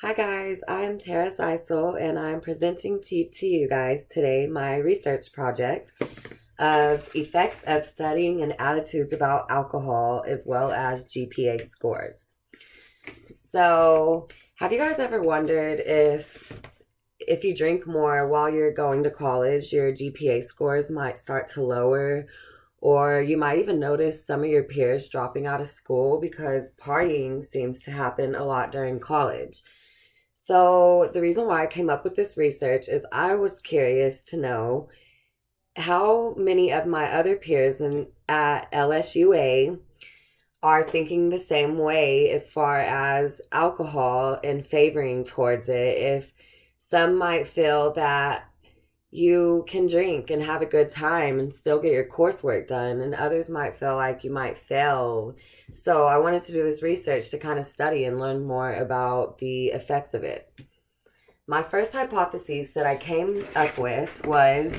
Hi guys, I'm Tara Seisel and I'm presenting to you guys today my research project of effects of studying and attitudes about alcohol as well as GPA scores. So, have you guys ever wondered if you drink more while you're going to college, your GPA scores might start to lower, or you might even notice some of your peers dropping out of school because partying seems to happen a lot during college. So, the reason why I came up with this research is I was curious to know how many of my other peers at LSUA are thinking the same way as far as alcohol and favoring towards it. If some might feel that you can drink and have a good time and still get your coursework done, and others might feel like you might fail. So, I wanted to do this research to kind of study and learn more about the effects of it. My first hypothesis that I came up with was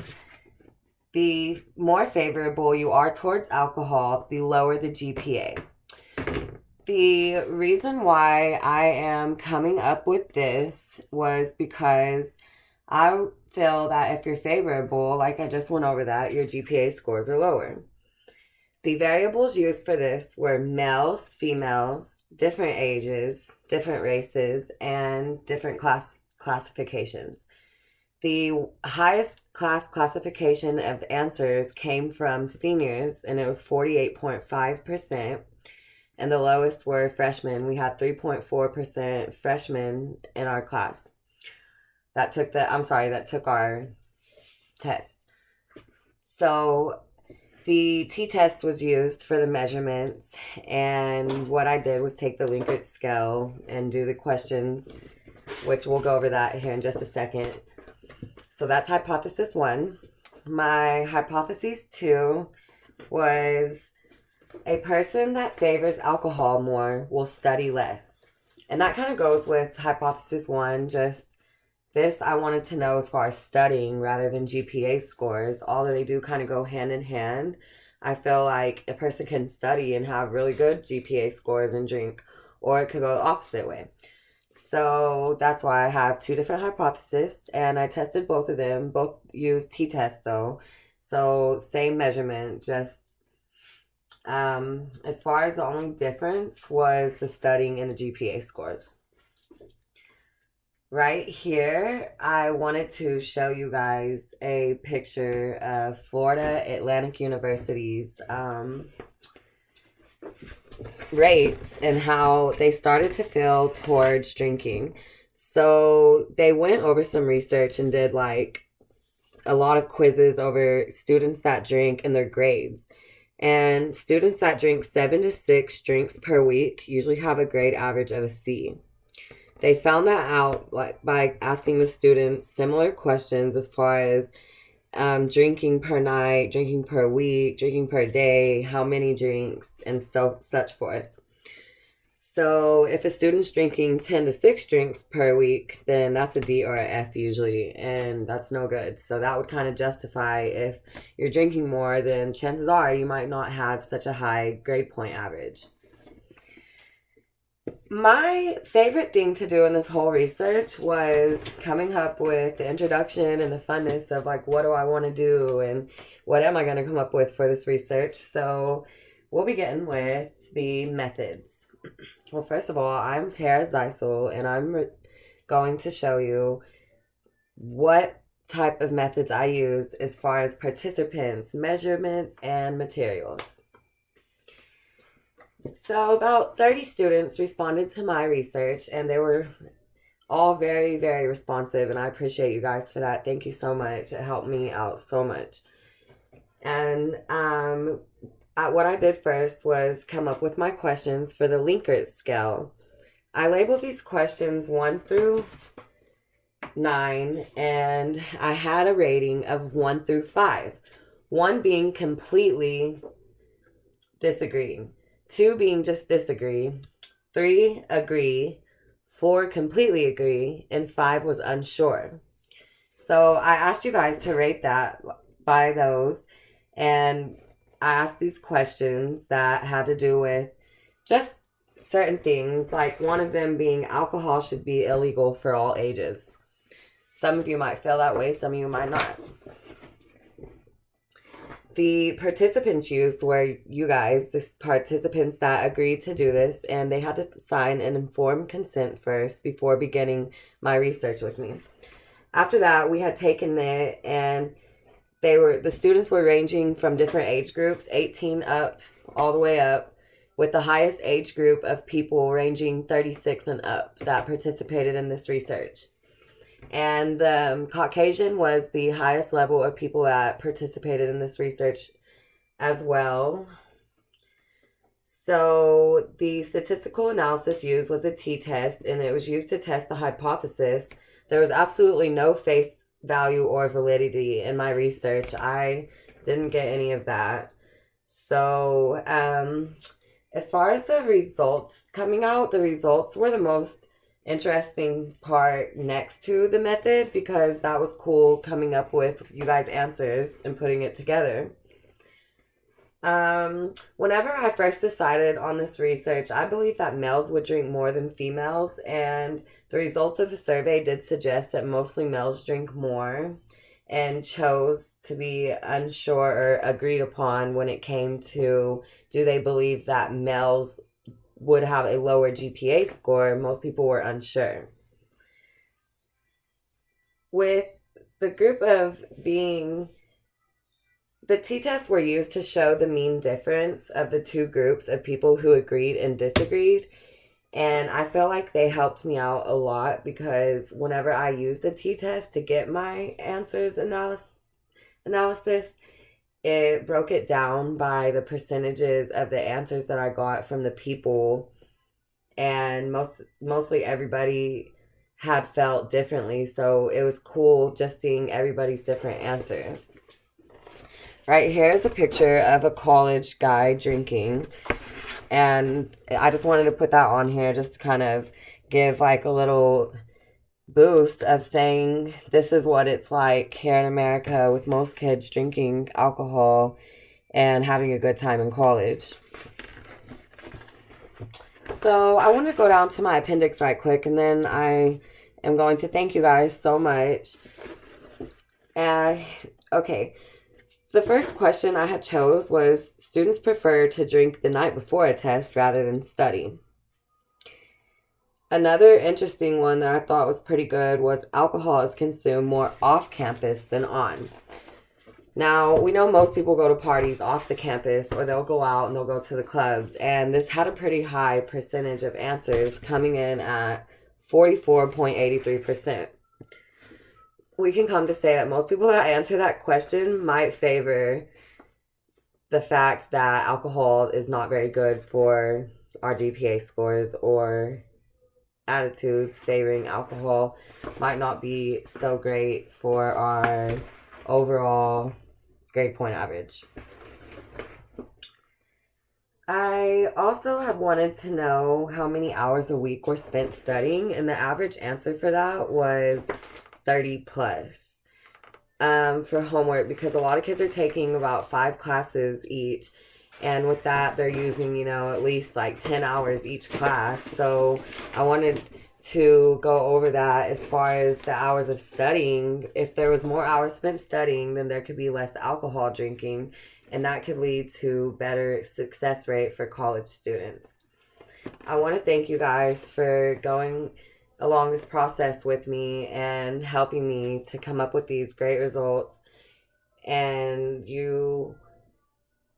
the more favorable you are towards alcohol, the lower the GPA. The reason why I am coming up with this was because I feel that if you're favorable, like I just went over that, your GPA scores are lower. The variables used for this were males, females, different ages, different races, and different classifications. The highest classification of answers came from seniors, and it was 48.5%. And the lowest were freshmen. We had 3.4% freshmen in our class that took our test. So the t-test was used for the measurements, and what I did was take the Likert scale and do the questions, which we'll go over that here in just a second. So that's hypothesis one. My hypothesis two was a person that favors alcohol more will study less. And that kind of goes with hypothesis one, just this I wanted to know as far as studying rather than GPA scores. Although they do kind of go hand in hand, I feel like a person can study and have really good GPA scores and drink, or it could go the opposite way. So that's why I have two different hypotheses, and I tested both of them. Both use t-test though, so same measurement. Just as far as the only difference was the studying and the GPA scores. Right here, I wanted to show you guys a picture of Florida Atlantic University's rates and how they started to feel towards drinking. So they went over some research and did like a lot of quizzes over students that drink and their grades. And students that drink 7 to 6 drinks per week usually have a grade average of a C. They found that out like by asking the students similar questions as far as drinking per night, drinking per week, drinking per day, how many drinks, and so such forth. So if a student's drinking 10 to 6 drinks per week, then that's a D or a F usually, and that's no good. So that would kind of justify if you're drinking more, then chances are you might not have such a high grade point average. My favorite thing to do in this whole research was coming up with the introduction and the funness of like, what do I want to do and what am I going to come up with for this research. So we'll begin with the methods. Well, first of all, I'm Tara Zeisel, and I'm going to show you what type of methods I use as far as participants, measurements, and materials. So, about 30 students responded to my research, and they were all very, very responsive, and I appreciate you guys for that. Thank you so much. It helped me out so much. And what I did first was come up with my questions for the Likert scale. I labeled these questions 1 through 9, and I had a rating of 1 through 5. 1 being completely disagree, 2 being just disagree, 3 agree, 4 completely agree, and 5 was unsure. So I asked you guys to rate that by those, and I asked these questions that had to do with just certain things, like one of them being alcohol should be illegal for all ages. Some of you might feel that way, some of you might not. The participants used were you guys, the participants that agreed to do this, and they had to sign an informed consent first before beginning my research with me. After that, we had taken it, and the students were ranging from different age groups, 18 up, all the way up, with the highest age group of people ranging 36 and up that participated in this research. And the Caucasian was the highest level of people that participated in this research as well. So the statistical analysis used was a t-test, and it was used to test the hypothesis. There was absolutely no face value or validity in my research. I didn't get any of that. So as far as the results coming out, the results were the most interesting part next to the method, because that was cool coming up with you guys' answers and putting it together. Whenever I first decided on this research, I believed that males would drink more than females, and the results of the survey did suggest that mostly males drink more, and chose to be unsure or agreed upon when it came to, do they believe that males would have a lower GPA score? Most people were unsure. With the group of being, the t-tests were used to show the mean difference of the two groups of people who agreed and disagreed. And I feel like they helped me out a lot, because whenever I used a t-test to get my answers analysis, it broke it down by the percentages of the answers that I got from the people, and mostly everybody had felt differently, so it was cool just seeing everybody's different answers. Right here is a picture of a college guy drinking, and I just wanted to put that on here just to kind of give like a little boost of saying this is what it's like here in America, with most kids drinking alcohol and having a good time in college. So I want to go down to my appendix right quick, and then I am going to thank you guys so much. Okay, the first question I had chose was, students prefer to drink the night before a test rather than study. Another interesting one that I thought was pretty good was, alcohol is consumed more off campus than on. Now, we know most people go to parties off the campus, or they'll go out and they'll go to the clubs, and this had a pretty high percentage of answers, coming in at 44.83%. We can come to say that most people that answer that question might favor the fact that alcohol is not very good for our GPA scores, or attitudes favoring alcohol might not be so great for our overall grade point average. I also had wanted to know how many hours a week were spent studying, and the average answer for that was 30 plus for homework, because a lot of kids are taking about 5 classes each, and with that they're using at least like 10 hours each class. So I wanted to go over that as far as the hours of studying. If there was more hours spent studying, then there could be less alcohol drinking, and that could lead to better success rate for college students. I want to thank you guys for going along this process with me and helping me to come up with these great results. And you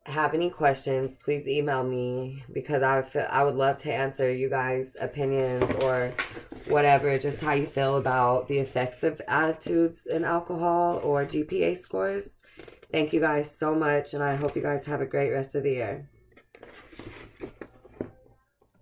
have any questions, please email me, because I would love to answer you guys' opinions or whatever, just how you feel about the effects of attitudes in alcohol or GPA scores. Thank you guys so much, and I hope you guys have a great rest of the year.